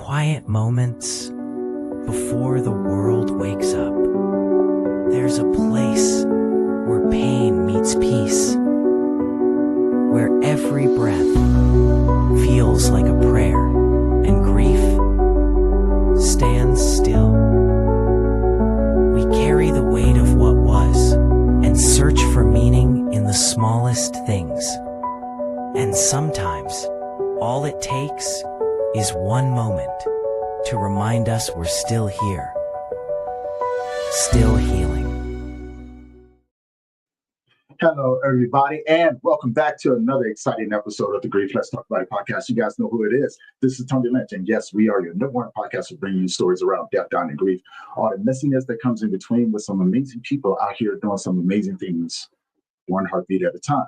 quiet moments before the world wakes up, there's a place where pain meets peace, where every breath feels like a prayer and grief stands still. We carry the weight of what was and search for meaning in the smallest things. And sometimes all it takes is one moment to remind us we're still here, still healing. Hello, everybody, and welcome back to another exciting episode of the Grief Let's Talk About It podcast. You guys know who it is. This is Tony Lynch, and yes, we are your number one podcast for bringing you stories around death, dying, and grief, all the messiness that comes in between with some amazing people out here doing some amazing things, one heartbeat at a time.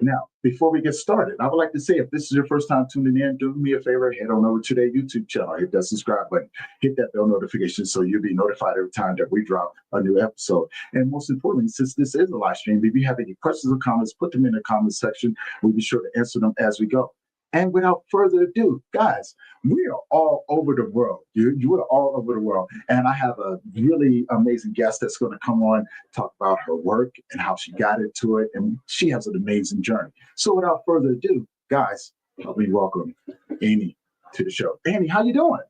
Now, before we get started, I would like to say, if this is your first time tuning in, do me a favor, head on over to their YouTube channel, hit that subscribe button, hit that bell notification so you'll be notified every time that we drop a new episode. And most importantly, since this is a live stream, if you have any questions or comments, put them in the comment section. We'll be sure to answer them as we go. And without further ado, guys, we are all over the world. You are all over the world. And I have a really amazing guest that's going to come on, talk about her work and how she got into it. And she has an amazing journey. So without further ado, guys, help me welcome Anni to the show. Anni, how you doing?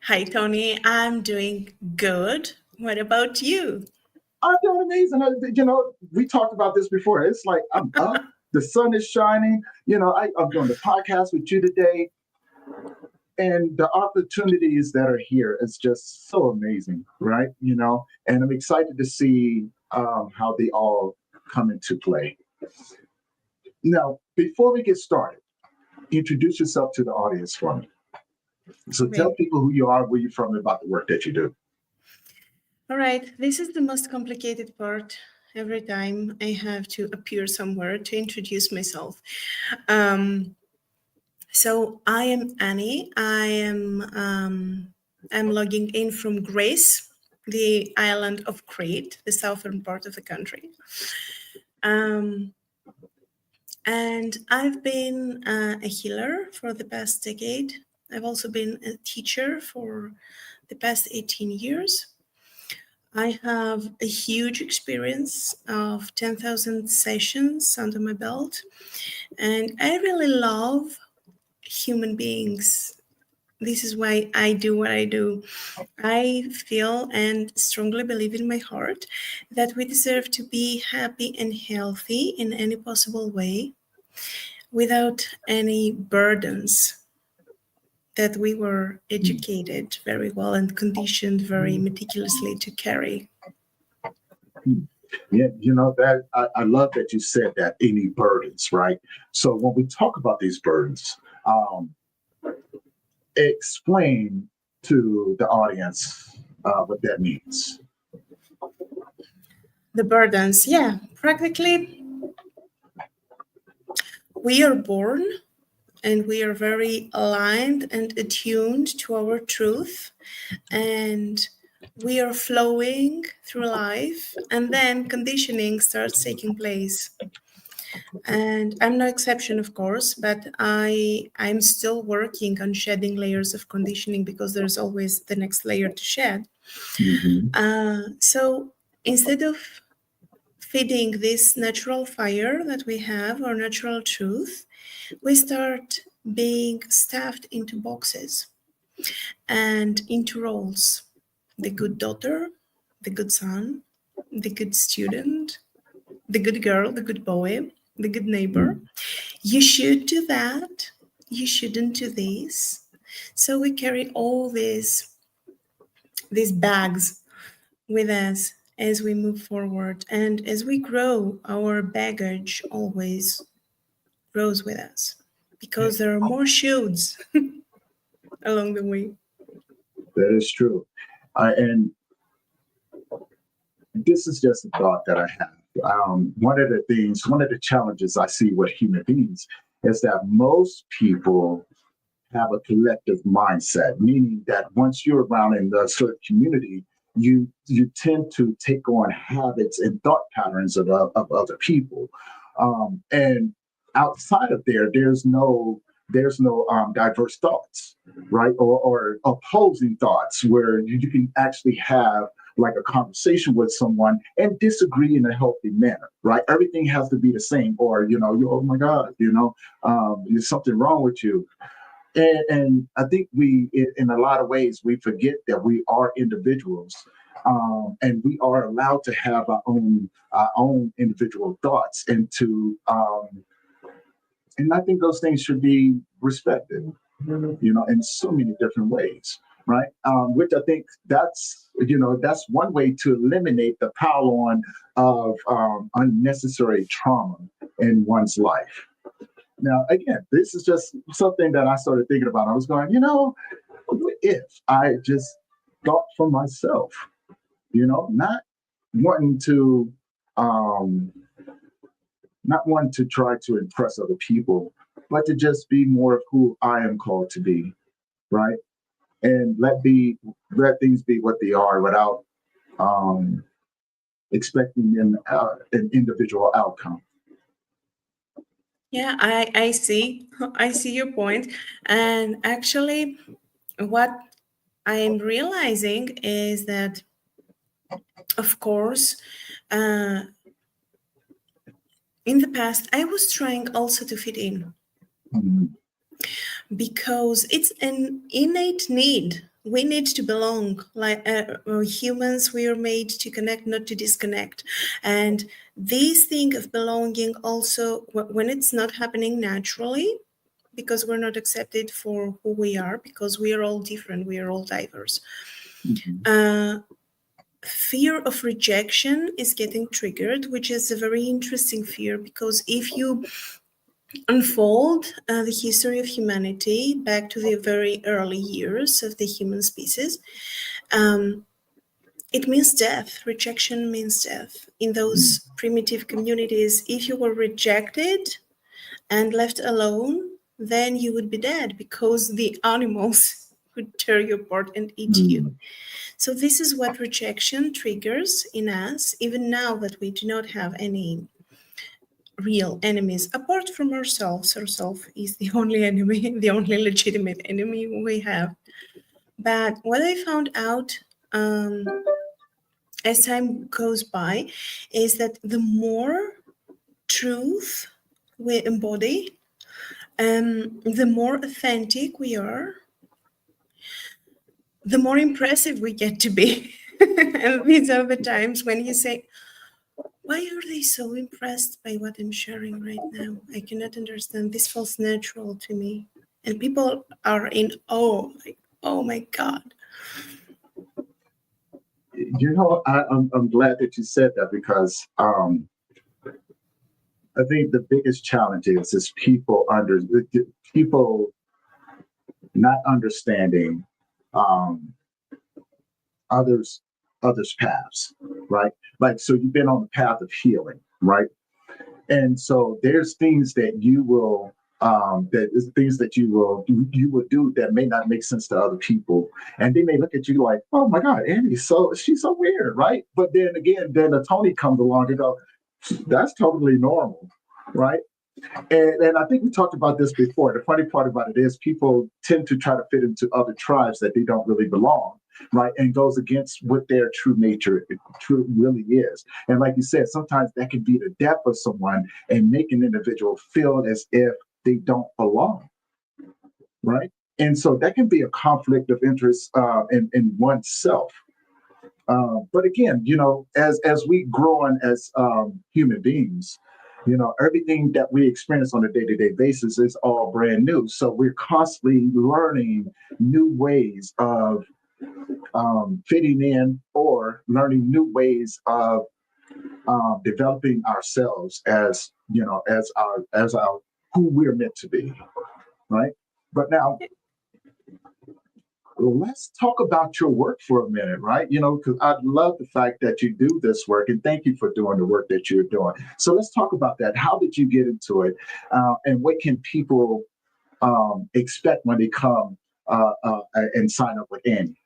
Hi, Tony. I'm doing good. What about you? I'm doing amazing. You know, we talked about this before. It's like I'm up. The sun is shining. You know, I'm doing the podcast with you today. And the opportunities that are here is just so amazing, right? You know, and I'm excited to see how they all come into play. Now, before we get started, introduce yourself to the audience for me. So tell people who you are, where you're from, and about the work that you do. All right. This is the most complicated part. Every time I have to appear somewhere to introduce myself. So I am Anni. I'm logging in from Greece, the island of Crete, the southern part of the country. And I've been a healer for the past decade. I've also been a teacher for the past 18 years. I have a huge experience of 10,000 sessions under my belt, and I really love human beings. This is why I do what I do. I feel and strongly believe in my heart that we deserve to be happy and healthy in any possible way without any burdens that we were educated very well and conditioned very meticulously to carry. Yeah, you know, that I love that you said that, any burdens, right? So when we talk about these burdens, explain to the audience what that means. The burdens, yeah, practically we are born and we are very aligned and attuned to our truth, and we are flowing through life, and then conditioning starts taking place. And I'm no exception, of course, but I'm still working on shedding layers of conditioning because there's always the next layer to shed. Mm-hmm. So instead of feeding this natural fire that we have, our natural truth, we start being stuffed into boxes and into roles. The good daughter, the good son, the good student, the good girl, the good boy, the good neighbor. You should do that. You shouldn't do this. So we carry all these bags with us as we move forward. And as we grow, our baggage always grows with us because there are more shoes along the way. That is true. And this is just a thought that I have. One of the challenges I see with human beings is that most people have a collective mindset, meaning that once you're around in a certain community, you tend to take on habits and thought patterns of other people. And outside of there's no there's no diverse thoughts, right? Or opposing thoughts where you can actually have like a conversation with someone and disagree in a healthy manner, right? Everything has to be the same, or oh my God, there's something wrong with you. And I think in a lot of ways, we forget that we are individuals, and we are allowed to have our own individual thoughts, and I think those things should be respected, in so many different ways, right? Which I think that's one way to eliminate the pile on of unnecessary trauma in one's life. Now, again, this is just something that I started thinking about. I was going, what if I just thought for myself, not wanting to, um, not wanting to try to impress other people, but to just be more of who I am called to be, right? And let things be what they are without um, expecting an individual outcome. Yeah, I see. I see your point. And actually, what I'm realizing is that, of course, uh, in the past, I was trying also to fit in Mhm. because it's an innate need. We need to belong. Like humans, we are made to connect, not to disconnect. And this thing of belonging also, when it's not happening naturally, because we're not accepted for who we are, because we are all different, we are all diverse. Mhm. Fear of rejection is getting triggered, which is a very interesting fear, because if you unfold the history of humanity back to the very early years of the human species, um, it means death. Rejection means death. In those primitive communities, if you were rejected and left alone, then you would be dead because the animals would tear you apart and eat you. Mhm. So this is what rejection triggers in us, even now that we do not have any real enemies apart from ourselves. Ourselves is the only enemy, the only legitimate enemy we have. But what I found out as time goes by is that the more truth we embody, the more authentic we are, the more impressive we get to be. And these are the times when you say, why are they so impressed by what I'm sharing right now? I cannot understand. This feels natural to me. And people are in awe, like, oh my God. I'm glad that you said that because I think the biggest challenge is people not understanding um, others others paths, right? Like, so you've been on the path of healing, right? And so there's things that you will do that may not make sense to other people, and they may look at you like, oh my God, Annie, so she's so weird, right? But then again, then a Tony comes along and go, that's totally normal, right? And I think we talked about this before. The funny part about it is people tend to try to fit into other tribes that they don't really belong, right? And goes against what their true nature true really is. And like you said, sometimes that can be the depth of someone and make an individual feel as if they don't belong, right? And so that can be a conflict of interest in oneself. But again, as we grow on as human beings, everything that we experience on a day-to-day basis is all brand new. So we're constantly learning new ways of fitting in, or learning new ways of developing ourselves as our who we're meant to be, right? But now let's talk about your work for a minute, right? Because I love the fact that you do this work, and thank you for doing the work that you're doing. So let's talk about that. How did you get into it? And what can people expect when they come and sign up with Annie?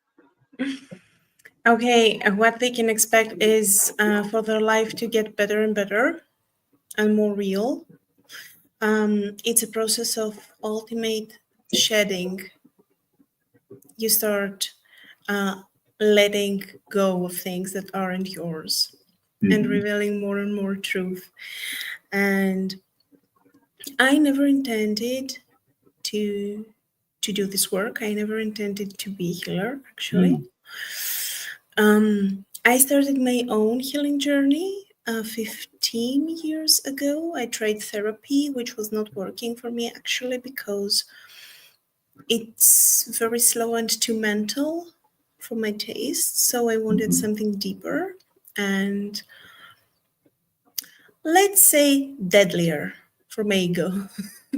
Okay, what they can expect is for their life to get better and better and more real. It's a process of ultimate shedding. You start letting go of things that aren't yours and revealing more and more truth. And I never intended to do this work. I never intended to be a healer, actually. I started my own healing journey 15 years ago. I tried therapy, which was not working for me, actually, because it's very slow and too mental for my taste. So I wanted something deeper and, let's say, deadlier for my ego.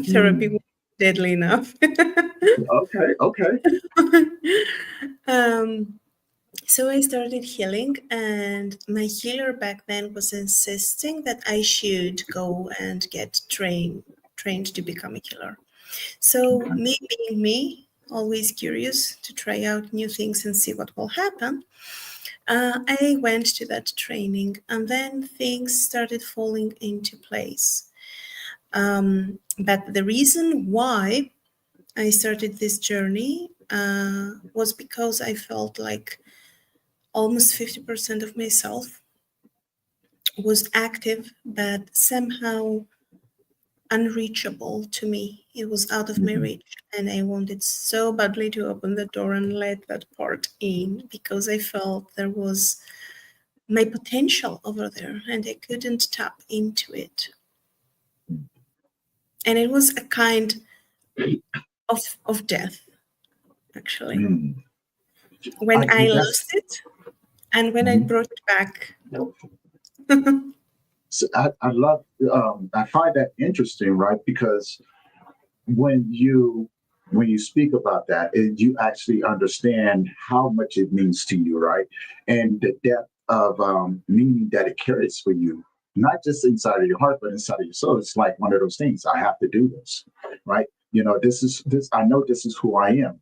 Therapy was deadly enough. Okay. So I started healing, and my healer back then was insisting that I should go and get trained to become a healer. So me being me, always curious to try out new things and see what will happen, I went to that training, and then things started falling into place. But the reason why I started this journey was because I felt like almost 50% of myself was active, but somehow unreachable to me. It was out of my reach, and I wanted so badly to open the door and let that part in, because I felt there was my potential over there and I couldn't tap into it. And it was a kind of death, actually. When I lost it and when I brought it back. So I love, I find that interesting, right? Because when you speak about that, you actually understand how much it means to you, right? And the depth of meaning that it carries for you, not just inside of your heart, but inside of your soul. It's like one of those things. I have to do this, right? You know, this is this. I know this is who I am.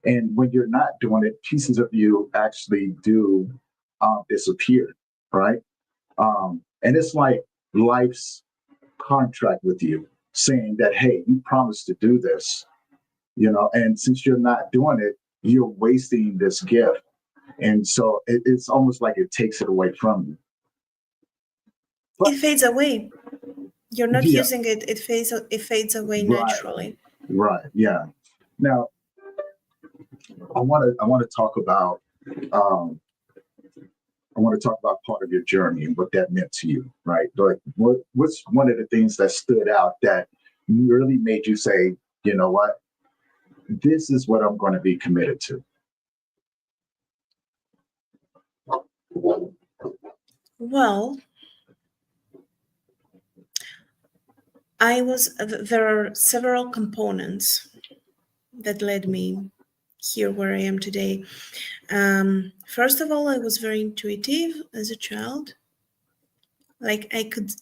And when you're not doing it, pieces of you actually do disappear, right? And it's like life's contract with you saying that, hey, you promised to do this, you know, and since you're not doing it, you're wasting this gift. And so it's almost like it takes it away from you. But, it fades away. You're not yeah, using it. It fades away naturally. Right. Yeah. Now, I want to talk about part of your journey and what that meant to you, right? Like, what's one of the things that stood out that really made you say, you know what, this is what I'm going to be committed to? Well, there are several components that led me here where I am today. First of all, I was very intuitive as a child. Like, I could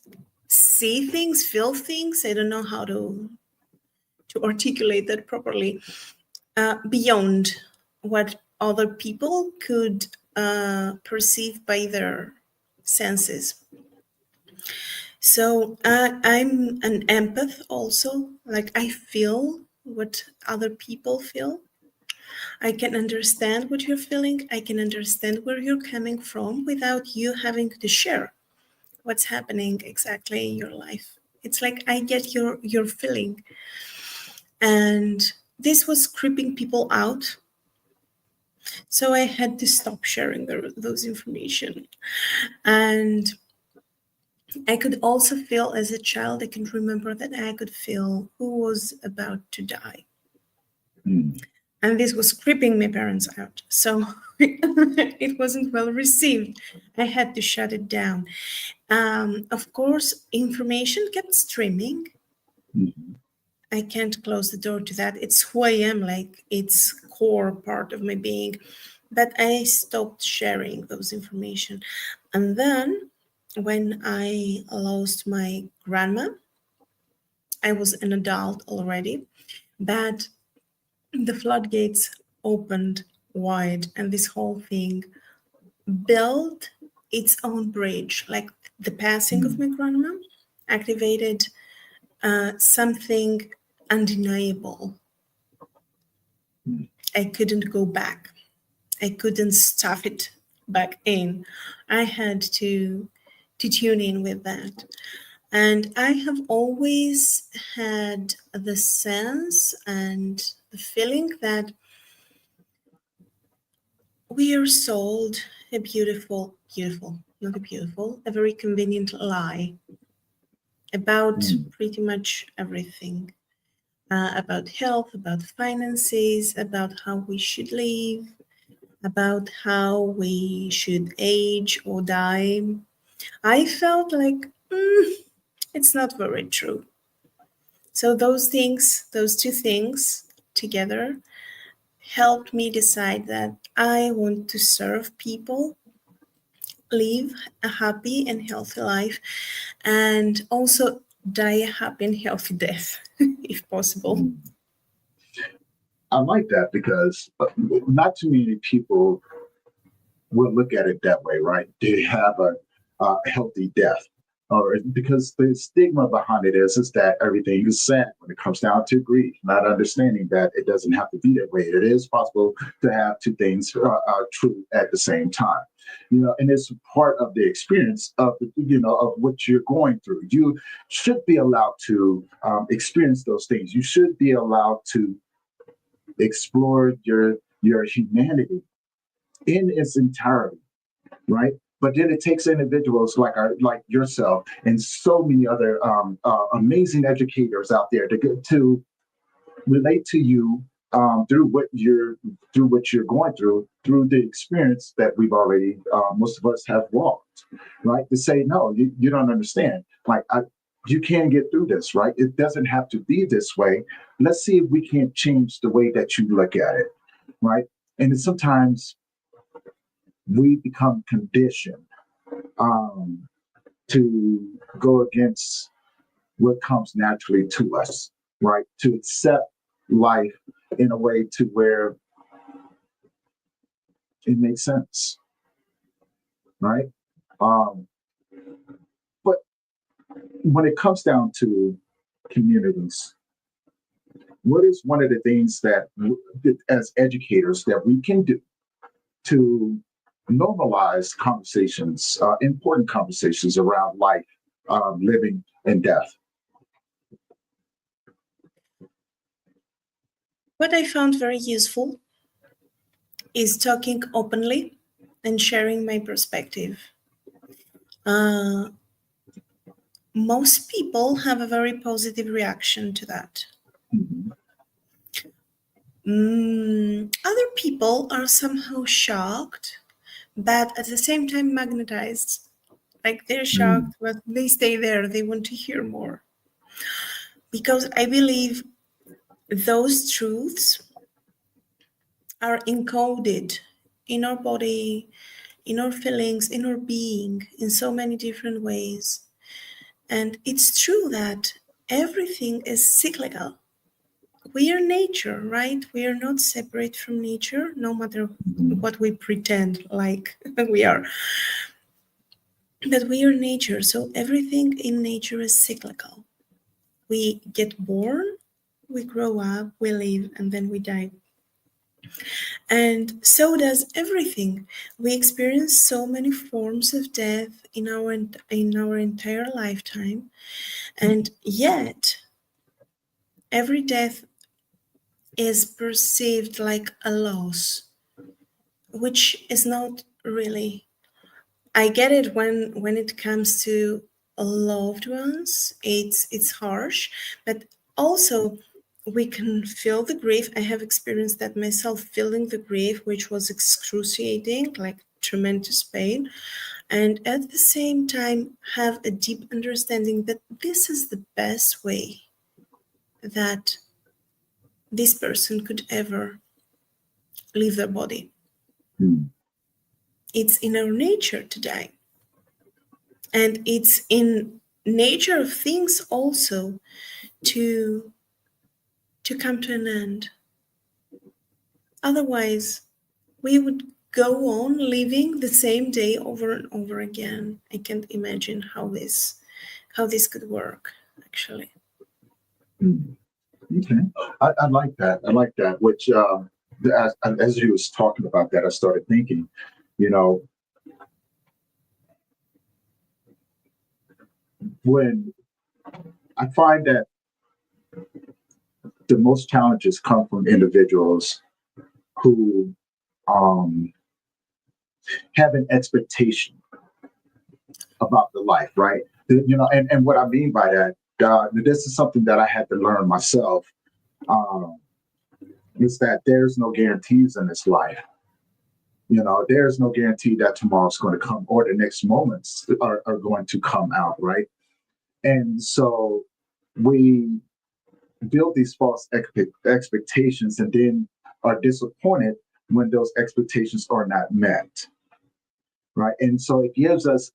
see things, feel things. I don't know how to articulate that properly. Beyond what other people could perceive by their senses. So I'm an empath also. Like, I feel what other people feel. I can understand what you're feeling. I can understand where you're coming from without you having to share what's happening exactly in your life. It's like I get your feeling. And this was creeping people out. So I had to stop sharing those information. And I could also feel as a child, I can remember that I could feel who was about to die. And this was creeping my parents out. So it wasn't well received. I had to shut it down. Of course, information kept streaming. I can't close the door to that. It's who I am, like it's core part of my being. But I stopped sharing those information. And then when I lost my grandma, I was an adult already, but the floodgates opened wide and this whole thing built its own bridge. Like, the passing of my grandma activated something undeniable. I couldn't go back. I couldn't stuff it back in. I had to tune in with that. And I have always had the sense and the feeling that we are sold a a very convenient lie about pretty much everything. About health, about finances, about how we should live, about how we should age or die. I felt like it's not very true. So those two things together helped me decide that I want to serve people, live a happy and healthy life, and also die a happy and healthy death, if possible. I like that because not too many people will look at it that way, right? They have a healthy death. Or because the stigma behind it is that everything is sad when it comes down to grief, not understanding that it doesn't have to be that way. It is possible to have two things true at the same time, and it's part of the experience of of what you're going through. You should be allowed to experience those things. You should be allowed to explore your humanity in its entirety, right? But then it takes individuals like yourself and so many other amazing educators out there to get to relate to you through what you're going through the experience that we've already most of us have walked, right? To say no, you don't understand. You can get through this, right? It doesn't have to be this way. Let's see if we can't change the way that you look at it, right? And sometimes we become conditioned to go against what comes naturally to us, right? To accept life in a way to where it makes sense, right? But when it comes down to communities, what is one of the things that, as educators, that we can do to normalize conversations, important conversations around life, living, and death? What I found very useful is talking openly and sharing my perspective. Most people have a very positive reaction to that. Other people are somehow shocked, but at the same time magnetized. Like they're shocked, but they stay there. They want to hear more. Because I believe those truths are encoded in our body, in our feelings, in our being, in so many different ways. And it's true that everything is cyclical. We are nature, right? We are not separate from nature, no matter what we pretend like we are. But we are nature, so everything in nature is cyclical. We get born, we grow up, we live, and then we die. And so does everything. We experience so many forms of death in our entire lifetime, and yet every death is perceived like a loss, which is not really. I get it when it comes to loved ones, it's harsh, but also we can feel the grief. I have experienced that myself, feeling the grief, which was excruciating, like tremendous pain, and at the same time have a deep understanding that this is the best way that this person could ever leave their body. It's in our nature to die. And it's in nature of things also to come to an end. Otherwise, we would go on living the same day over and over again. I can't imagine how this could work, actually. Okay, I like that. I like that. Which, as you was talking about that, I started thinking, you know, when I find that the most challenges come from individuals who um, have an expectation about the life, right? And what I mean by that, this is something that I had to learn myself. Um, is that there's no guarantees in this life. There's no guarantee that tomorrow's going to come or the next moments are going to come out, right? And so we build these false expectations and then are disappointed when those expectations are not met, right? And so it gives us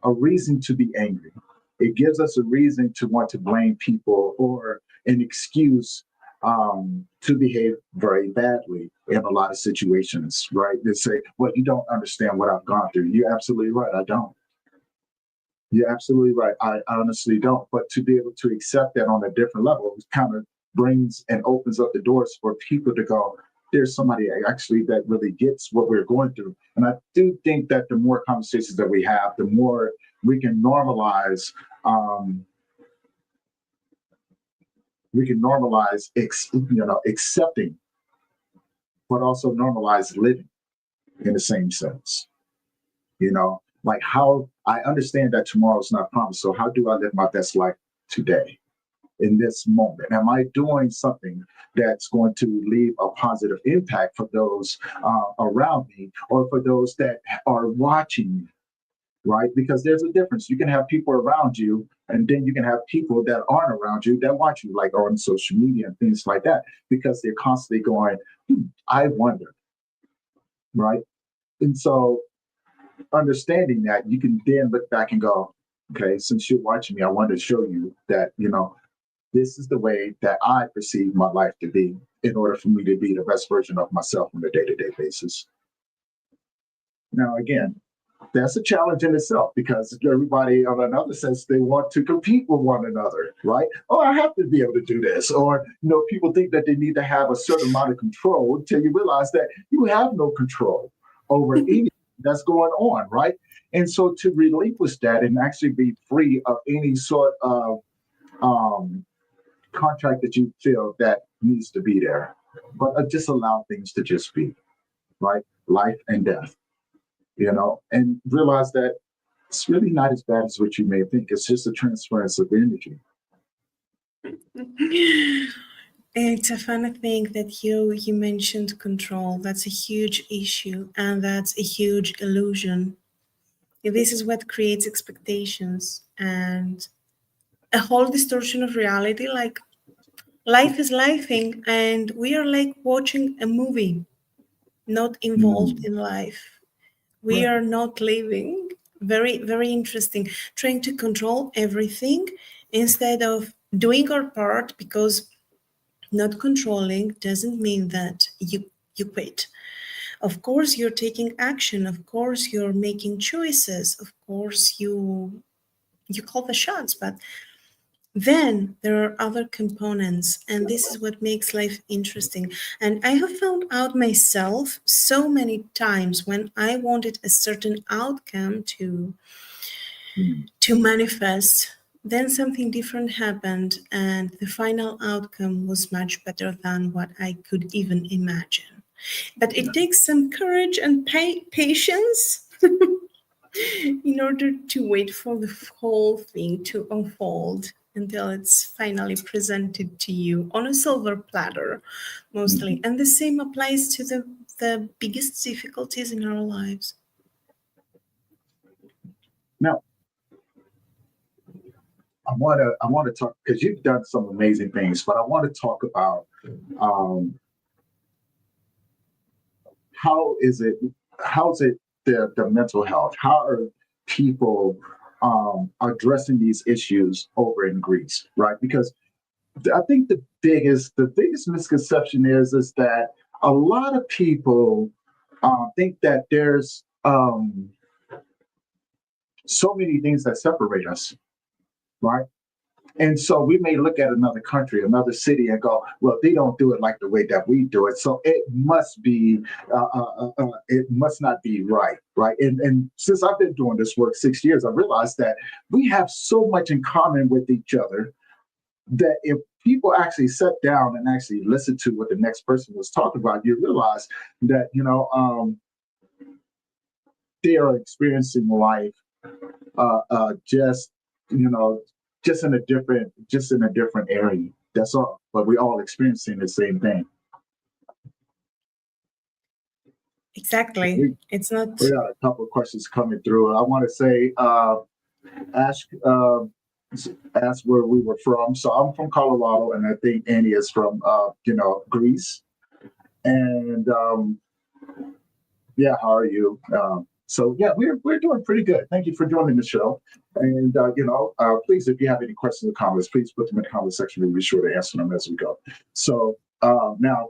a reason to be angry. It gives us a reason to want to blame people or an excuse to behave very badly in a lot of situations, right? They say, well, you don't understand what I've gone through. You're absolutely right. I don't. You're absolutely right. I honestly don't. But to be able to accept that on a different level kind of brings and opens up the doors for people to go, there's somebody actually that really gets what we're going through. And I do think that the more conversations that we have, the more we can normalize accepting, but also normalize living in the same sense. Like how I understand that tomorrow's not promised. So how do I live my best life today in this moment? Am I doing something that's going to leave a positive impact for those around me or for those that are watching me? Right? Because there's a difference. You can have people around you, and then you can have people that aren't around you that watch you, like on social media and things like that, because they're constantly going, I wonder, right? And so understanding that, you can then look back and go, okay, since you're watching me, I wanted to show you that, this is the way that I perceive my life to be in order for me to be the best version of myself on a day-to-day basis. Now, again, that's a challenge in itself because everybody on another sense, they want to compete with one another, right? Oh, I have to be able to do this. Or, people think that they need to have a certain amount of control until you realize that you have no control over anything that's going on, right? And so to relinquish that and actually be free of any sort of contract that you feel that needs to be there, but just allow things to just be, right? Life and death. And realize that it's really not as bad as what you may think. It's just a transference of energy. It's a funny thing that you mentioned control. That's a huge issue, and that's a huge illusion. This is what creates expectations and a whole distortion of reality. Like life is lifing, and we are like watching a movie, not involved in life. We are not living. Very, very interesting. Trying to control everything instead of doing our part, because not controlling doesn't mean that you quit. Of course, you're taking action. Of course, you're making choices. Of course, you call the shots, but then there are other components, and this is what makes life interesting. And I have found out myself so many times when I wanted a certain outcome to manifest, then something different happened, and the final outcome was much better than what I could even imagine. But it takes some courage and patience in order to wait for the whole thing to unfold until it's finally presented to you on a silver platter, mostly. And the same applies to the biggest difficulties in our lives. Now, I want to talk, because you've done some amazing things, but I want to talk about how's it the mental health? How are people addressing these issues over in Greece, right? Because I think the biggest misconception is that a lot of people think that there's so many things that separate us, right? And so we may look at another country, another city, and go, well, they don't do it like the way that we do it. So it must be, it must not be right, right? And since I've been doing this work 6 years, I realized that we have so much in common with each other that if people actually sat down and actually listened to what the next person was talking about, you realize that, they are experiencing life just, you know, just in a different area. That's all. But we're all experiencing the same thing. Exactly. It's not. We got a couple of questions coming through. I want to say, ask where we were from. So I'm from Colorado, and I think Annie is from, Greece. And yeah, how are you? So yeah, we're doing pretty good. Thank you for joining the show. And please, if you have any questions or comments, please put them in the comment section. We'll be sure to answer them as we go. So now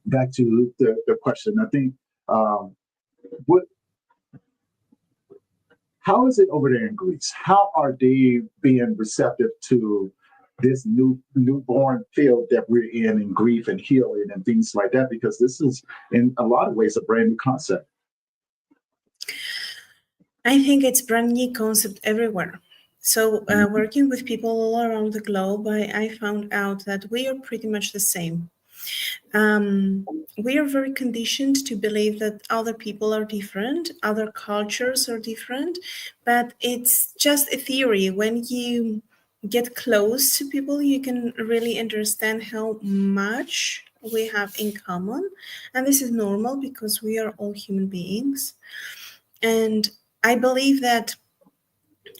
back to the question. I think how is it over there in Greece? How are they being receptive to this newborn field that we're in grief and healing and things like that? Because this is in a lot of ways a brand new concept. I think it's brand new concept everywhere. So working with people all around the globe, I found out that we are pretty much the same. We are very conditioned to believe that other people are different, other cultures are different, but it's just a theory. When you get close to people, you can really understand how much we have in common. And this is normal because we are all human beings. And I believe that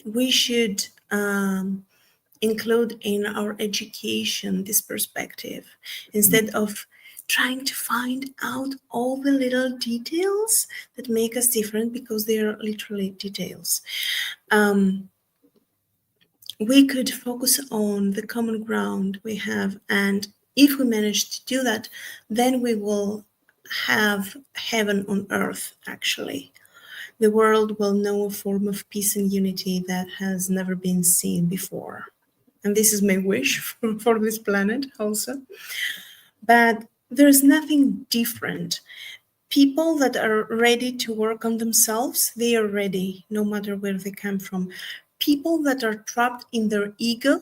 we should include in our education this perspective instead of trying to find out all the little details that make us different, because they are literally details. We could focus on the common ground we have, and if we manage to do that, then we will have heaven on earth, actually. The world will know a form of peace and unity that has never been seen before. And this is my wish for this planet also. But there's nothing different. People that are ready to work on themselves, they are ready, no matter where they come from. People that are trapped in their ego,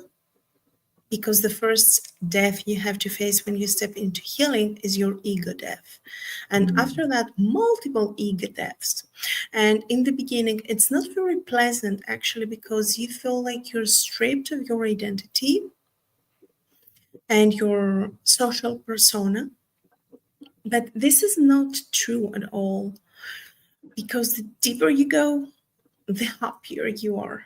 because the first death you have to face when you step into healing is your ego death. And after that, multiple ego deaths. And in the beginning, it's not very pleasant, actually, because you feel like you're stripped of your identity and your social persona. But this is not true at all, because the deeper you go, the happier you are.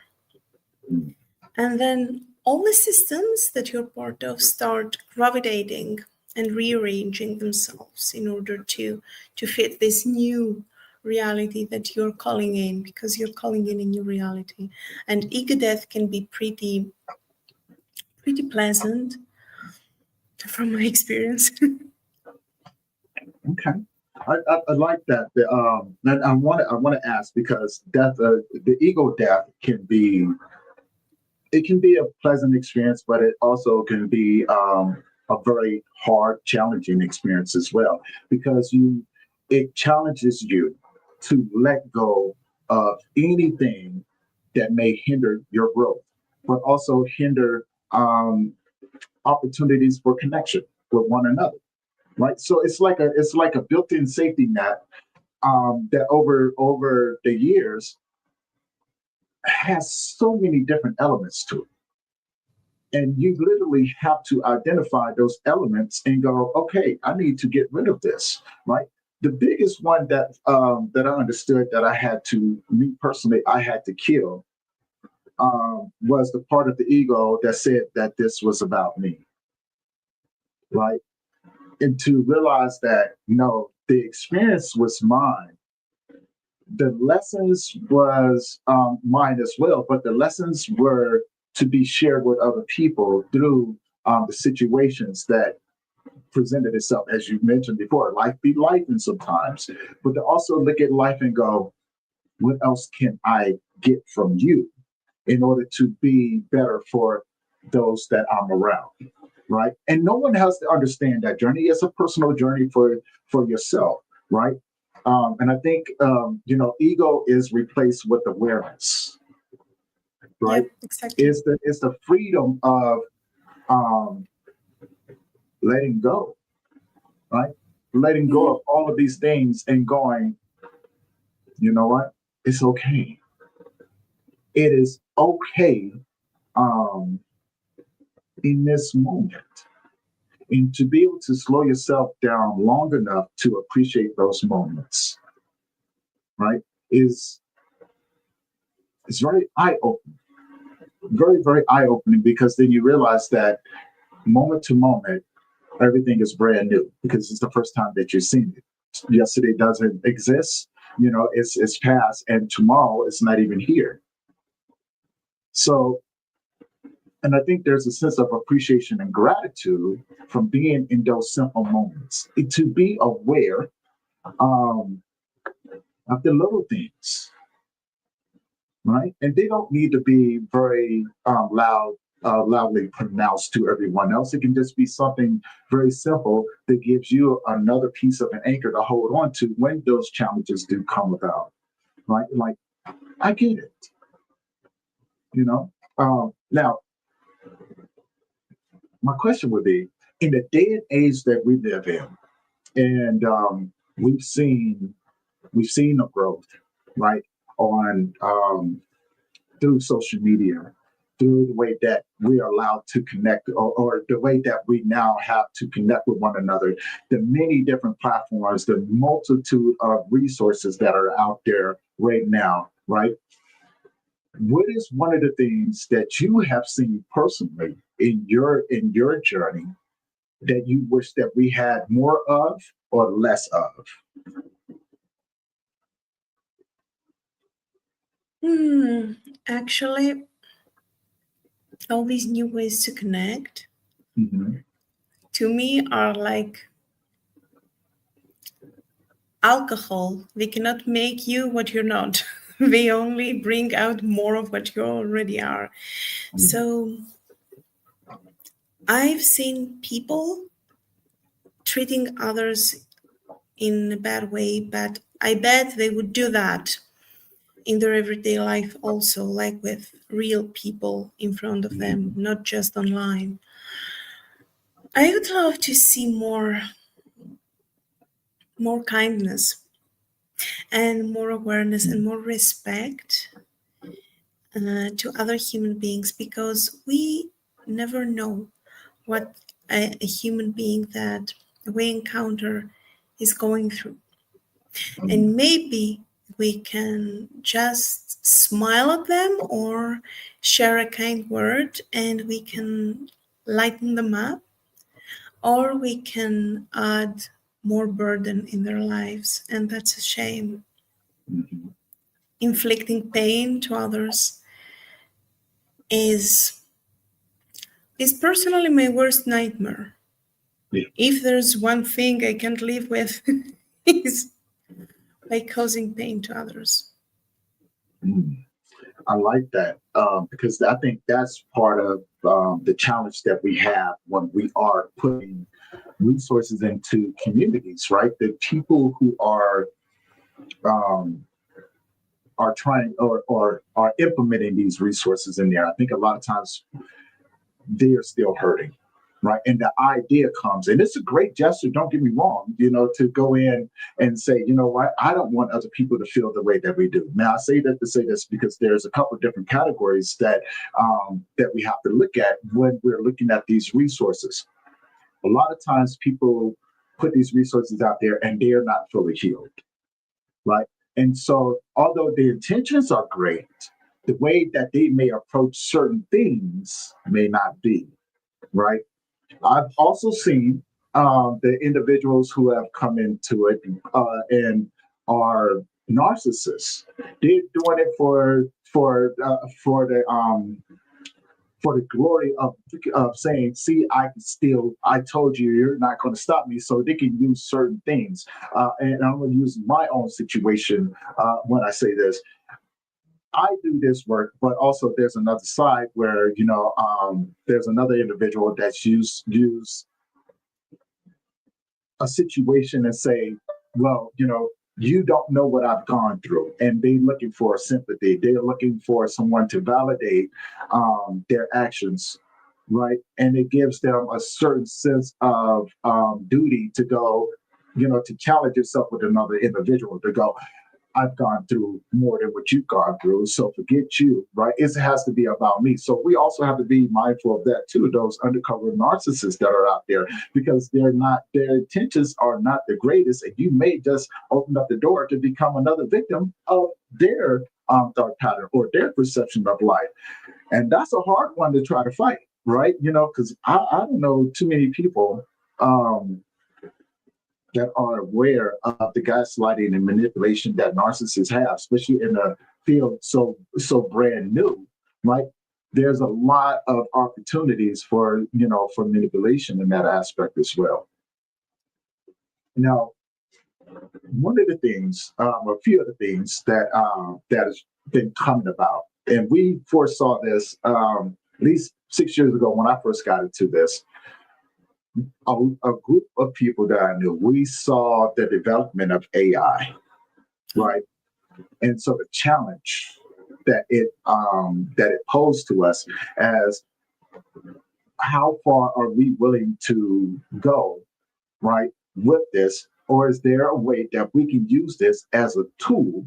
And then all the systems that you're part of start gravitating and rearranging themselves in order to fit this new reality that you're calling in, because you're calling in a new reality. And ego death can be pretty pleasant from my experience. Okay. I like that. And I want to ask, because death, the ego death can be a pleasant experience, but it also can be a very hard, challenging experience as well, because it challenges you to let go of anything that may hinder your growth, but also hinder opportunities for connection with one another. Right, so it's like a built-in safety net that over the years has so many different elements to it, and you literally have to identify those elements and go, okay, I need to get rid of this. Right, the biggest one that I understood that I had to, me personally, I had to kill was the part of the ego that said that this was about me. Right. And to realize that, no, the experience was mine. The lessons was mine as well, but the lessons were to be shared with other people through the situations that presented itself. As you mentioned before, life be life and sometimes, but to also look at life and go, what else can I get from you? in order to be better for those that I'm around, right? And no one has to understand that journey. It's a personal journey for yourself, right? And I think ego is replaced with awareness, right? Yep, exactly. It's the freedom of um, letting go, right? Letting go Mhm. of all of these things and going, you know what? It's okay. It is okay um, in this moment. And to be able to slow yourself down long enough to appreciate those moments, right, is very eye opening, very, very eye opening, because then you realize that moment to moment, everything is brand new because it's the first time that you've seen it. Yesterday doesn't exist, it's past, and tomorrow is not even here. So, and I think there's a sense of appreciation and gratitude from being in those simple moments, to be aware um, of the little things, right? And they don't need to be very loudly pronounced to everyone else. It can just be something very simple that gives you another piece of an anchor to hold on to when those challenges do come about, right? Like, I get it, you know. Now, my question would be: in the day and age that we live in, and we've seen the growth, right, on through social media, through the way that we are allowed to connect, or the way that we now have to connect with one another, the many different platforms, the multitude of resources that are out there right now, right? What is one of the things that you have seen personally in your journey that you wish that we had more of or less of? Hmm. Actually, all these new ways to connect Mm-hmm. to me are like alcohol. They cannot make you what you're not. They only bring out more of what you already are. So I've seen people treating others in a bad way, but I bet they would do that in their everyday life also, like with real people in front of them, not just online. I would love to see more kindness and more awareness and more respect to other human beings, because we never know what a human being that we encounter is going through. And maybe we can just smile at them or share a kind word and we can lighten them up, or we can add more burden in their lives. And that's a shame. Mm-hmm. Inflicting pain to others is personally my worst nightmare. Yeah. If there's one thing I can't live with, is by causing pain to others. Mm. I like that, because I think that's part of the challenge that we have when we are putting resources into communities, right? The people who um, are trying, or are implementing these resources in there. I think a lot of times they are still hurting, right? And the idea comes, and it's a great gesture, don't get me wrong, to go in and say, you know what, I don't want other people to feel the way that we do. Now, I say that to say this because there's a couple of different categories that we have to look at when we're looking at these resources. A lot of times people put these resources out there and they are not fully healed, right? And so, although the intentions are great, the way that they may approach certain things may not be, right? I've also seen the individuals who have come into it and are narcissists. They're doing it for the glory of saying, "See, I can still. I told you, you're not going to stop me." So they can use certain things, and I'm going to use my own situation when I say this. I do this work, but also there's another side where, there's another individual that's use a situation and say, well, you don't know what I've gone through. And they're looking for sympathy. They're looking for someone to validate their actions, right? And it gives them a certain sense of duty to go, to challenge yourself with another individual, to go, I've gone through more than what you've gone through. So forget you, right? It has to be about me. So we also have to be mindful of that too, those undercover narcissists that are out there, because their intentions are not the greatest. And you may just open up the door to become another victim of their thought pattern or their perception of life. And that's a hard one to try to fight, right? Because I don't know too many people that are aware of the gaslighting and manipulation that narcissists have, especially in a field so brand new, right? There's a lot of opportunities for manipulation in that aspect as well. Now, one of the things, a few of the things that has been coming about, and we foresaw this at least 6 years ago when I first got into this. A group of people that I knew, we saw the development of AI, right? And so the challenge that it posed to us as how far are we willing to go, right, with this, or is there a way that we can use this as a tool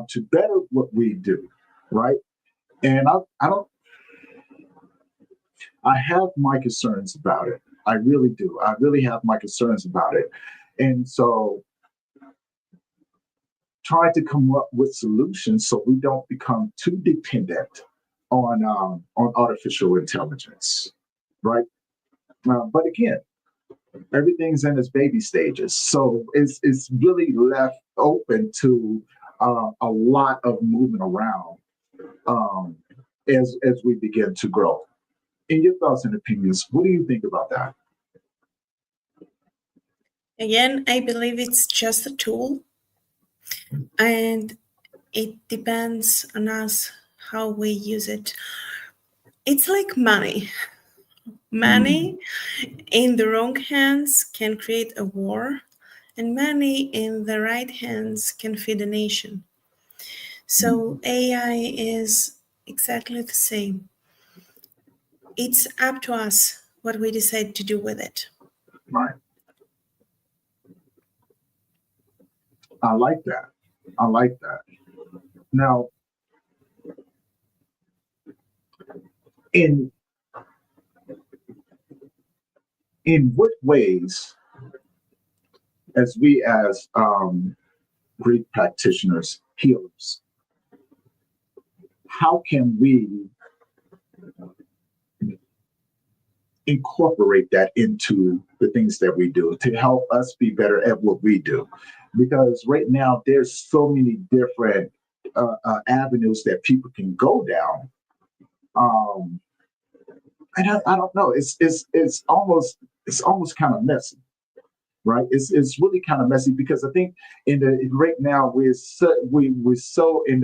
to better what we do, right? And I have my concerns about it. I really do. I really have my concerns about it. And so trying to come up with solutions so we don't become too dependent on artificial intelligence, right? But again, everything's in its baby stages. So it's really left open to a lot of moving around as we begin to grow. In your thoughts and opinions, what do you think about that? Again, I believe it's just a tool, and it depends on us how we use it. It's like money. Money in the wrong hands can create a war, and money in the right hands can feed a nation. So AI is exactly the same. It's up to us what we decide to do with it. Right. I like that. I like that. Now, in what ways, as we as grief practitioners, healers, how can we incorporate that into the things that we do to help us be better at what we do? Because right now there's so many different avenues that people can go down. And I don't know. It's almost kind of messy, right? It's really kind of messy because I think right now we're so in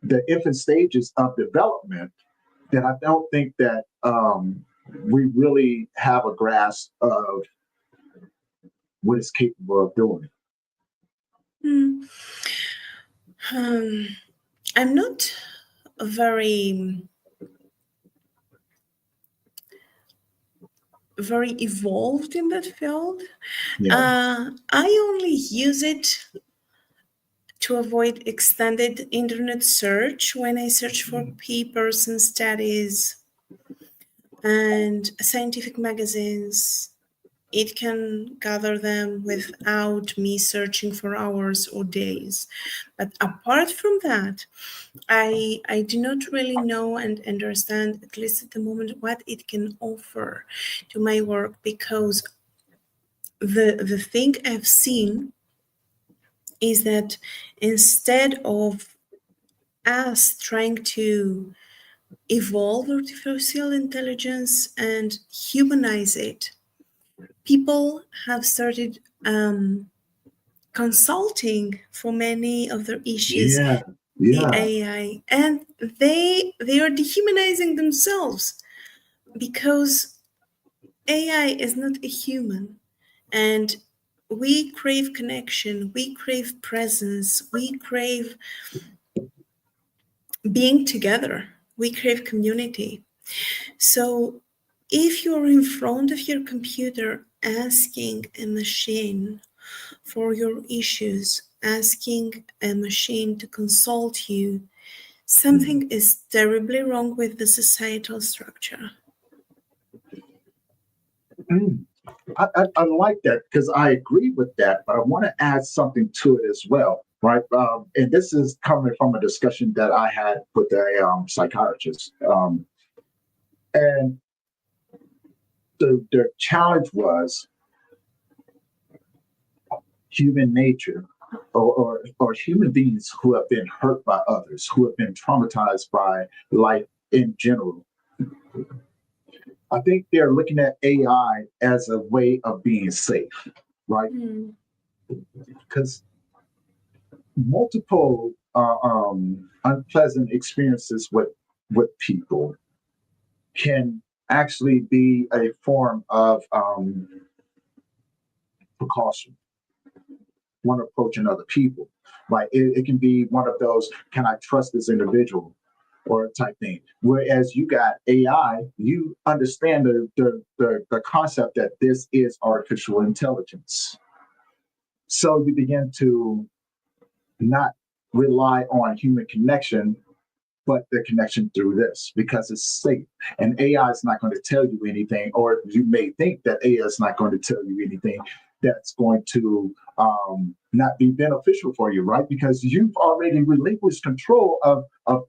the infant stages of development that I don't think that we really have a grasp of what it's capable of doing. I'm not very evolved in that field. Yeah. I only use it to avoid extended internet search when I search for papers and studies and scientific magazines. It can gather them without me searching for hours or days. But apart from that, I do not really know and understand, at least at the moment, what it can offer to my work, because the thing I've seen is that instead of us trying to evolve artificial intelligence and humanize it, people have started consulting for many of their issues Yeah. the Yeah. AI, and they are dehumanizing themselves because AI is not a human, and we crave connection, we crave presence, we crave being together, we crave community. So if you're in front of your computer asking a machine for your issues, asking a machine to consult you, something is terribly wrong with the societal structure. Mm. I like that because I agree with that, but I want to add something to it as well, right? And this is coming from a discussion that I had with a psychiatrist. And the challenge was human nature or human beings who have been hurt by others, who have been traumatized by life in general. I think they're looking at AI as a way of being safe, right? Mm. Because multiple unpleasant experiences with people can actually be a form of precaution when approaching other people. Like it can be one of those, can I trust this individual? Or type thing. Whereas you got AI, you understand the concept that this is artificial intelligence. So you begin to not rely on human connection, but the connection through this because it's safe. And AI is not going to tell you anything, or you may think that AI is not going to tell you anything that's going to not be beneficial for you, right? Because you've already relinquished control of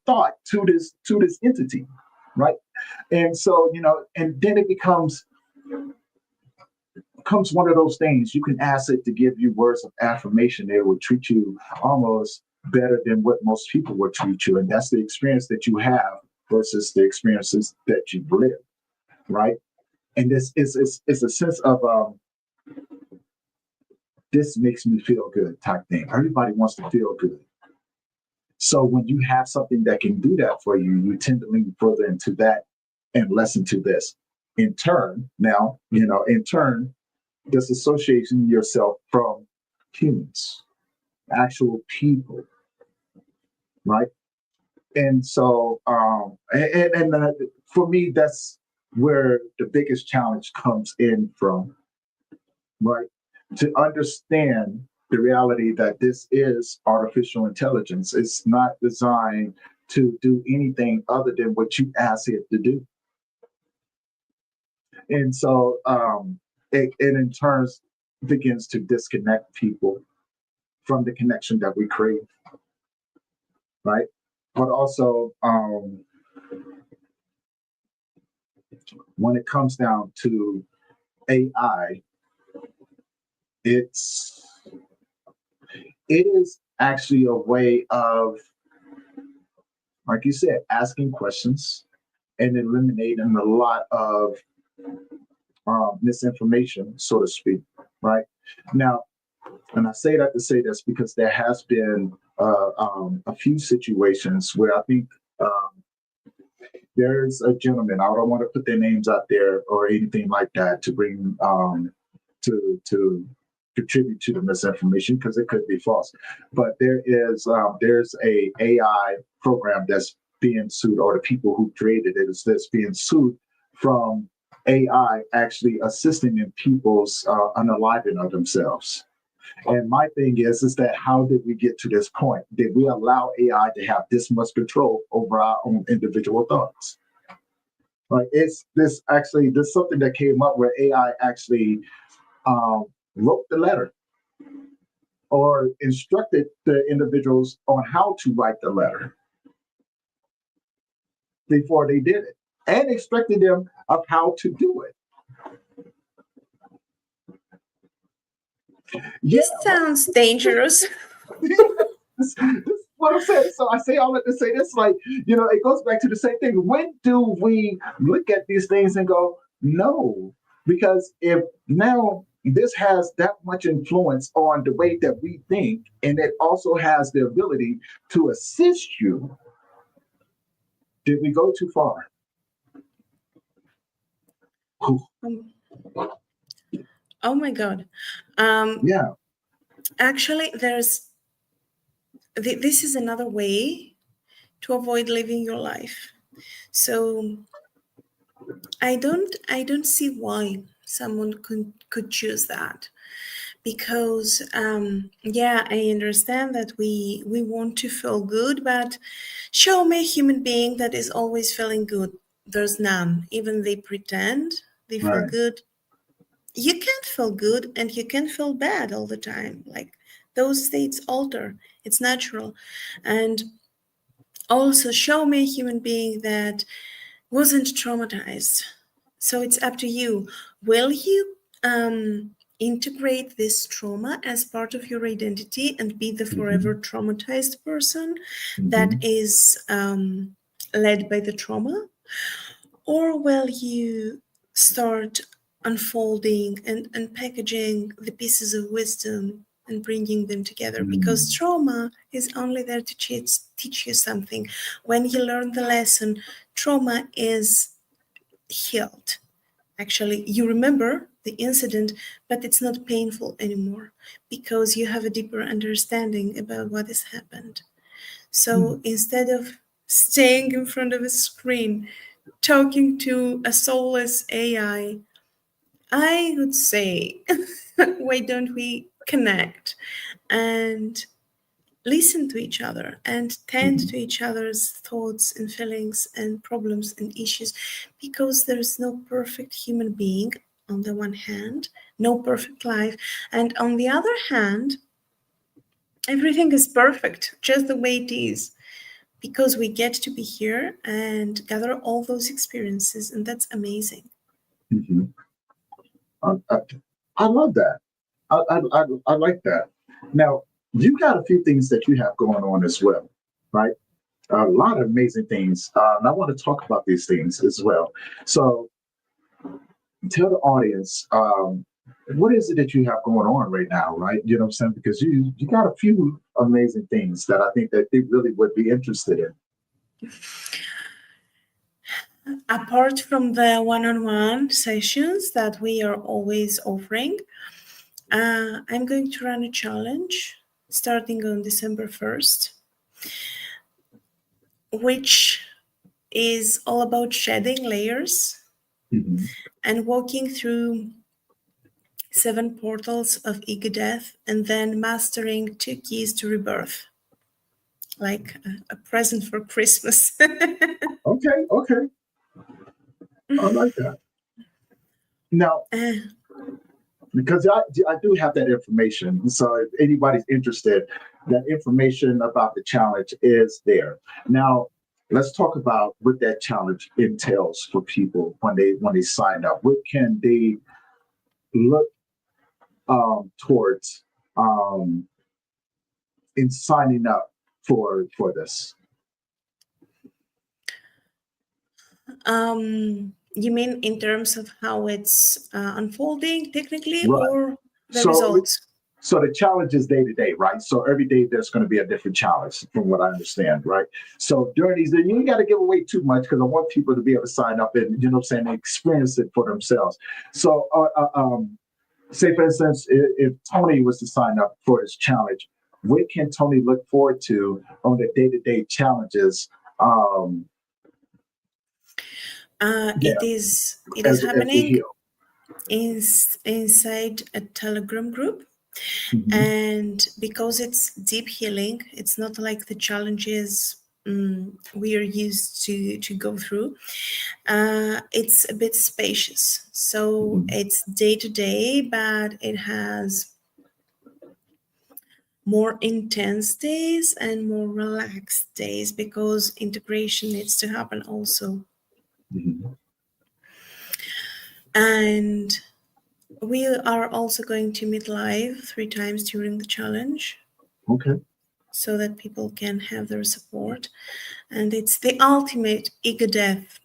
thought to this entity, right? And so, and then it becomes one of those things you can ask it to give you words of affirmation. It will treat you almost better than what most people would treat you. And that's the experience that you have versus the experiences that you've lived, right? And this is a sense of this makes me feel good type thing. Everybody wants to feel good. So when you have something that can do that for you, you tend to lean further into that and less into this. In turn, disassociating yourself from humans, actual people, right? And so, for me, that's where the biggest challenge comes in from, right? To understand the reality that this is artificial intelligence. It's not designed to do anything other than what you ask it to do. And so it in turns begins to disconnect people from the connection that we crave, right? But also, when it comes down to AI, it's it is actually a way of, like you said, asking questions and eliminating a lot of misinformation, so to speak, right? Now, and I say that to say this because there has been a few situations where I think there's a gentleman. I don't want to put their names out there or anything like that to bring to contribute to the misinformation because it could be false. But there's a AI program that's being sued, or the people who created it is that's being sued from AI actually assisting in people's unaliving of themselves. And my thing is that how did we get to this point? Did we allow AI to have this much control over our own individual thoughts? Like this something that came up where AI actually wrote the letter or instructed the individuals on how to write the letter before they did it, and instructed them of how to do it. This sounds dangerous. This is what I'm saying. So I say all that to say this, like, it goes back to the same thing. When do we look at these things and go, no? Because if now this has that much influence on the way that we think, and it also has the ability to assist you. Did we go too far? Um, oh my God. Yeah. Actually, this is another way to avoid living your life. So I don't see why someone could choose that, because yeah, I understand that we want to feel good, but show me a human being that is always feeling good. There's none. Even they pretend they feel Right. good. You can't feel good and you can't feel bad all the time. Like, those states alter. It's natural. And also show me a human being that wasn't traumatized. So it's up to you. Will you integrate this trauma as part of your identity and be the forever traumatized person that is led by the trauma? Or will you start unfolding and packaging the pieces of wisdom and bringing them together? Because trauma is only there to teach you something. When you learn the lesson, trauma is healed. Actually, you remember the incident, but it's not painful anymore because you have a deeper understanding about what has happened. So instead of staying in front of a screen, talking to a soulless AI, I would say, why don't we connect and listen to each other and tend to each other's thoughts and feelings and problems and issues? Because there's no perfect human being on the one hand, no perfect life, and on the other hand, everything is perfect just the way it is, because we get to be here and gather all those experiences, and that's amazing. Mm-hmm. I love that. I like that. Now, you got a few things that you have going on as well, right? A lot of amazing things. And I want to talk about these things as well. So tell the audience, what is it that you have going on right now, right? You know what I'm saying? Because you got a few amazing things that I think that they really would be interested in. Apart from the one-on-one sessions that we are always offering, I'm going to run a challenge starting on December 1st, which is all about shedding layers and walking through 7 portals of ego death and then mastering 2 keys to rebirth, like a present for Christmas. Okay. I like that. Now, because I do have that information. So if anybody's interested, that information about the challenge is there. Now, let's talk about what that challenge entails for people when they sign up. What can they look towards in signing up for this? You mean in terms of how it's unfolding technically, Right. or the So results? So the challenge is day to day, right? So every day there's going to be a different challenge, from what I understand, right? So during these, you ain't got to give away too much because I want people to be able to sign up and, you know what I'm saying, experience it for themselves. So, say for instance, if Tony was to sign up for this challenge, what can Tony look forward to on the day to day challenges? It is as we happening heal. inside a Telegram group. Mm-hmm. And because it's deep healing, it's not like the challenges we are used to go through. It's a bit spacious. So it's day to day, but it has more intense days and more relaxed days because integration needs to happen also. And we are also going to meet live 3 times during the challenge. Okay. So that people can have their support. And it's the ultimate ego death.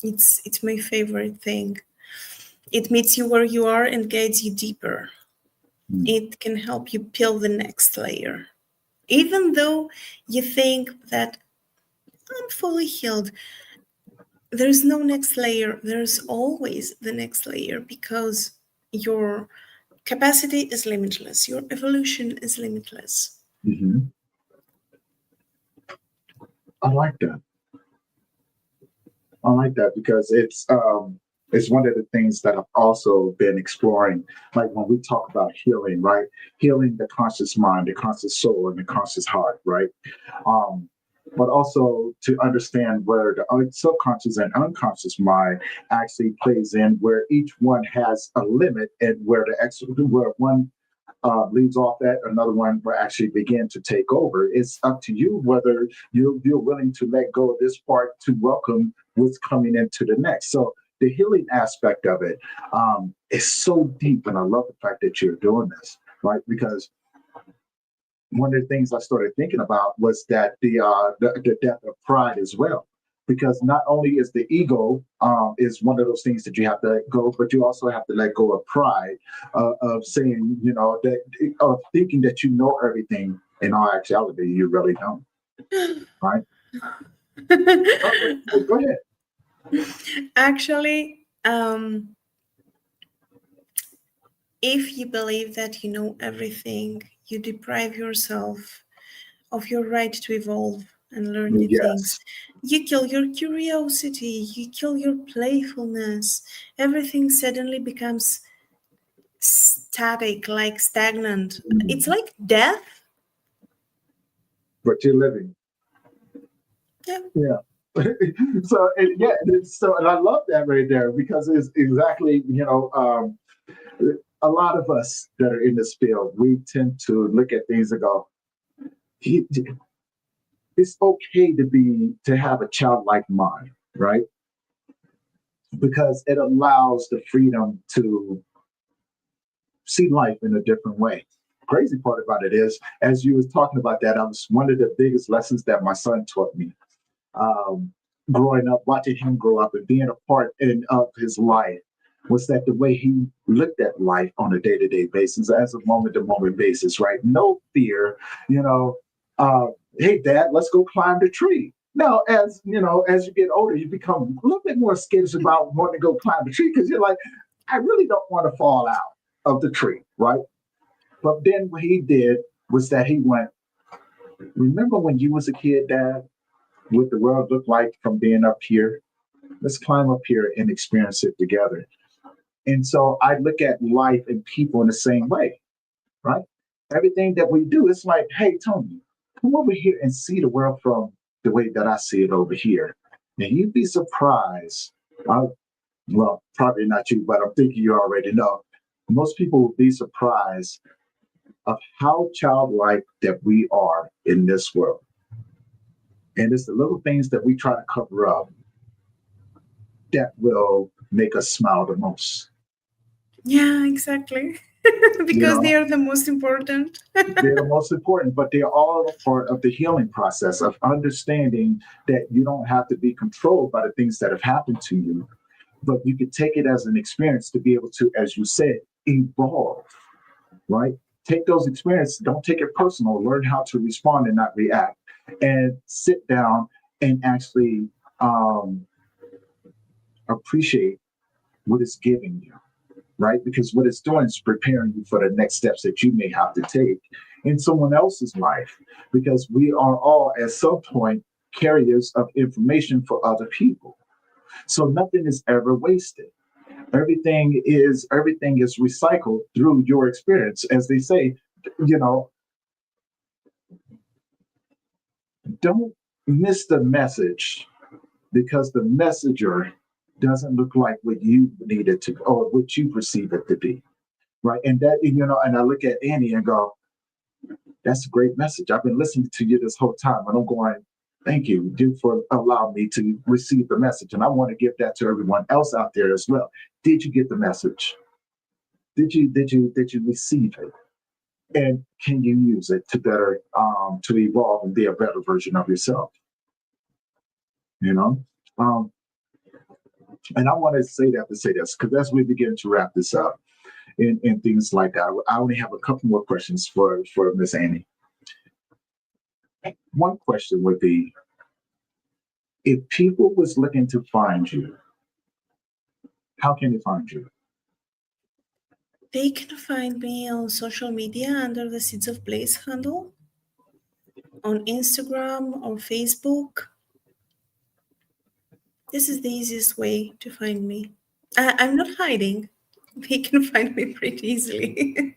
It's my favorite thing. It meets you where you are and guides you deeper. Mm. It can help you peel the next layer. Even though you think that I'm fully healed, there's no next layer. There's always the next layer, because your capacity is limitless. Your evolution is limitless. Mm-hmm. I like that. I like that because it's one of the things that I've also been exploring. Like when we talk about healing, right? Healing the conscious mind, the conscious soul, and the conscious heart, right? Um, but also to understand where the subconscious and unconscious mind actually plays in, where each one has a limit, and where one leads off that, another one will actually begin to take over. It's up to you whether you're willing to let go of this part to welcome what's coming into the next. So the healing aspect of it is so deep, and I love the fact that you're doing this, right? Because one of the things I started thinking about was that the death of pride as well. Because not only is the ego is one of those things that you have to let go, but you also have to let go of pride, of saying, that of thinking that you know everything. In all actuality, you really don't, right? Go ahead. Actually, if you believe that you know everything, you deprive yourself of your right to evolve and learn new things. Yes, You kill your curiosity, you kill your playfulness. Everything suddenly becomes static, like stagnant. It's like death. but you're living. Yeah. Yeah. So and I love that right there because it's exactly a lot of us that are in this field, we tend to look at things and go, it's okay to have a childlike mind, right? Because it allows the freedom to see life in a different way. Crazy part about it is, as you was talking about that, I was one of the biggest lessons that my son taught me. Um, Growing up, watching him grow up and being a part of his life was that the way he looked at life on a day-to-day basis, as a moment-to-moment basis, right? No fear, you know. Hey, Dad, let's go climb the tree. Now, as you get older, you become a little bit more skittish about wanting to go climb the tree because you're like, I really don't want to fall out of the tree, right? But then what he did was that he went, remember when you was a kid, Dad? What the world looked like from being up here. Let's climb up here and experience it together. And so I look at life and people in the same way, right? Everything that we do, it's like, hey, Tony, come over here and see the world from the way that I see it over here. And you'd be surprised. Well, probably not you, but I'm thinking you already know. Most people will be surprised of how childlike that we are in this world. And it's the little things that we try to cover up that will make us smile the most. Yeah, exactly. You Because they know, are the most important. they're the most important, but they're all a part of the healing process of understanding that you don't have to be controlled by the things that have happened to you, but you can take it as an experience to be able to, as you said, evolve, right? Take those experiences, don't take it personal, learn how to respond and not react, and sit down and actually appreciate what it's giving you, right? Because what it's doing is preparing you for the next steps that you may have to take in someone else's life. Because we are all, at some point, carriers of information for other people. So nothing is ever wasted. Everything is recycled through your experience. As they say, you know, don't miss the message because the messenger doesn't look like what you need it to or what you perceive it to be. Right. And that, and I look at Annie and go, that's a great message. I've been listening to you this whole time. And I'm going, thank you for allowing me to receive the message. And I want to give that to everyone else out there as well. Did you get the message? Did you receive it? And can you use it to better to evolve and be a better version of yourself? You know? Um, And I want to say this because as we begin to wrap this up and things like that, I only have a couple more questions for Miss Annie. One question would be, if people was looking to find you, how can they find you? They can find me on social media under the Seeds of Bliss handle, on Instagram or Facebook. This is the easiest way to find me. I'm not hiding. They can find me pretty easily.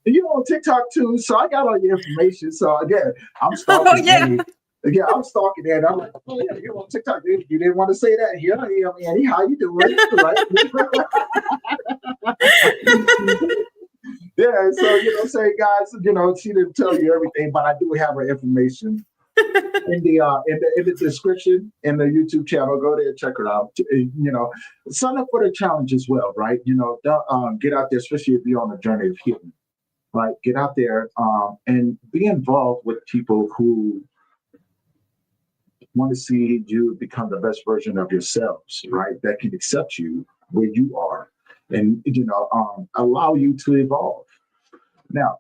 You're on TikTok too, so I got all your information. So again, I'm Oh, stalking yeah. Annie. Yeah, I'm stalking Annie. I'm like, oh yeah, you're on TikTok. You didn't want to say that. Here I am, Annie. How you doing? Right? Yeah, so say guys, she didn't tell you everything, but I do have her information in the description in the YouTube channel. Go there and check her out. Sign up for the challenge as well, right? Don't, get out there, especially if you're on a journey of healing, right? Get out there and be involved with people who want to see you become the best version of yourselves, right? That can accept you where you are, and allow you to evolve. Now,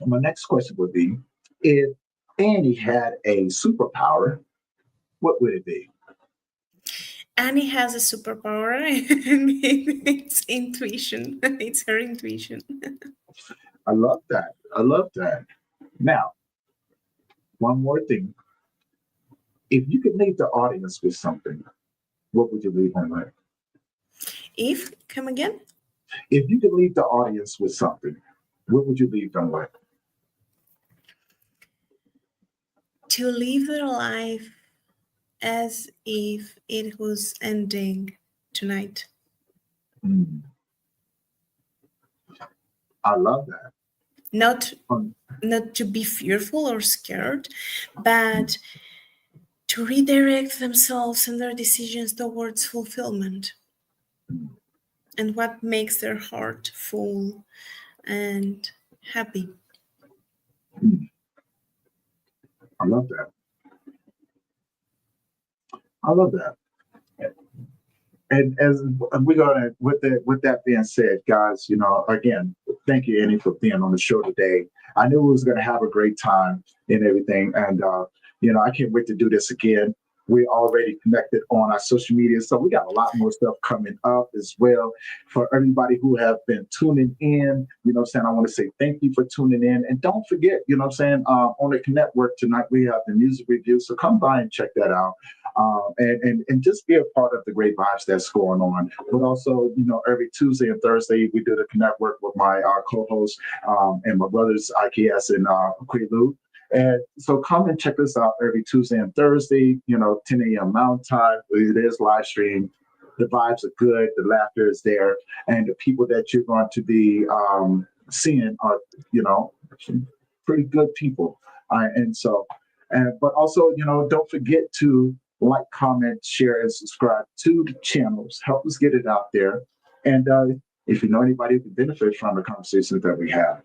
my next question would be, if Annie had a superpower, what would it be? Annie has a superpower, and it's intuition. It's her intuition. I love that. I love that. Now, one more thing. If you could leave the audience with something, what would you leave them with? Come again? If you could leave the audience with something, what would you leave them with? To live their life as if it was ending tonight. I love that. Not to be fearful or scared, but to redirect themselves and their decisions towards fulfillment and what makes their heart full and happy. I love that. I love that. And as we're gonna, with that being said, guys, again, thank you, Annie, for being on the show today. I knew we was gonna have a great time and everything, and I can't wait to do this again. We're already connected on our social media, so we got a lot more stuff coming up as well. For everybody who have been tuning in, I want to say thank you for tuning in, and don't forget, on the Connect work tonight we have the music review, so come by and check that out. And just be a part of the great vibes that's going on. But also, every Tuesday and Thursday, we do the Connect work with my co-host and my brothers, IKS and Quaalude. And so come and check us out every Tuesday and Thursday, 10 a.m. Mountain Time. It is live stream. The vibes are good. The laughter is there. And the people that you're going to be seeing are, pretty good people. But also, don't forget to like, comment, share, and subscribe to the channels. Help us get it out there. And if you know anybody who can benefit from the conversations that we have,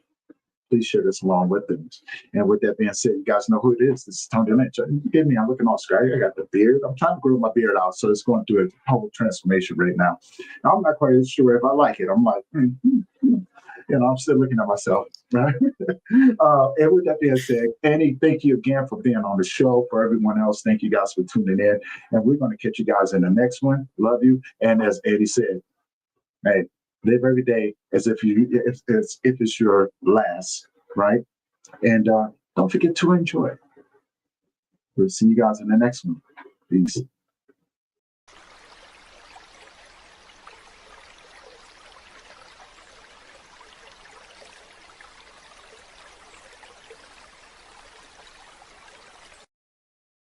please share this along with them. And with that being said, you guys know who it is. This is Tony Lynch. Forgive me, I'm looking all scary. I got the beard. I'm trying to grow my beard out, so it's going through a whole transformation right now. I'm not quite sure if I like it. I'm like, I'm still looking at myself, right? And with that being said, Annie, thank you again for being on the show. For everyone else, thank you guys for tuning in. And we're going to catch you guys in the next one. Love you. And as Eddie said, hey, live every day as if it's your last, right? And don't forget to enjoy. We'll see you guys in the next one. Peace.